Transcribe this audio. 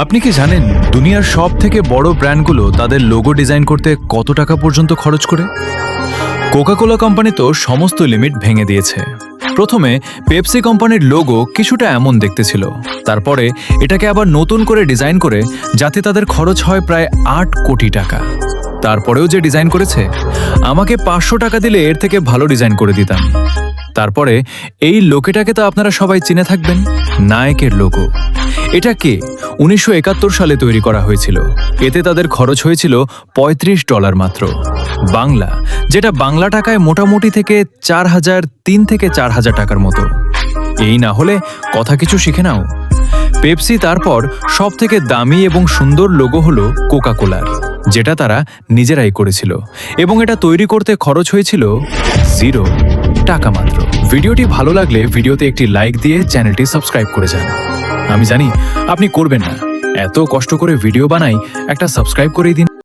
আপনি কি জানেন দুনিয়ার সব থেকে বড় ব্র্যান্ডগুলো তাদের লোগো ডিজাইন করতে কত টাকা পর্যন্ত খরচ করে? কোকাকোলা কোম্পানি তো সমস্ত লিমিট ভেঙে দিয়েছে। প্রথমে পেপসি কোম্পানির লোগো কিছুটা এমন দেখতে ছিল, তারপরে এটাকে আবার নতুন করে ডিজাইন করে যাতে তাদের খরচ হয় প্রায় ৮ কোটি টাকা। তারপরেও যে ডিজাইন করেছে, আমাকে ৫০০ টাকা দিলে এর থেকে ভালো ডিজাইন করে দিতাম। তারপরে এই লোকেটাকে তো আপনারা সবাই চিনে থাকবেন, নায়কের লোগো। এটা কে ১৯৭১ সালে তৈরি করা হয়েছিল। এতে তাদের খরচ হয়েছিল $৩৫ মাত্র। বাংলা, যেটা বাংলা টাকায় মোটামুটি থেকে ৩ থেকে ৪,০০০ টাকার মতো। এই না হলে কথা কিছু শিখে নাও। পেপসি তারপর সব থেকে দামি এবং সুন্দর লোগো হলো কোকাকোলার, যেটা তারা নিজেরাই করেছিল, এবং এটা তৈরি করতে খরচ হয়েছিল $0 টাকা মাত্র। ভিডিওটি ভালো লাগলে ভিডিওতে একটি লাইক দিয়ে চ্যানেলটি সাবস্ক্রাইব করে যান। আমি জানি আপনি করবেন না, এত কষ্ট করে ভিডিও বানাই, একটা সাবস্ক্রাইব করেই দিন।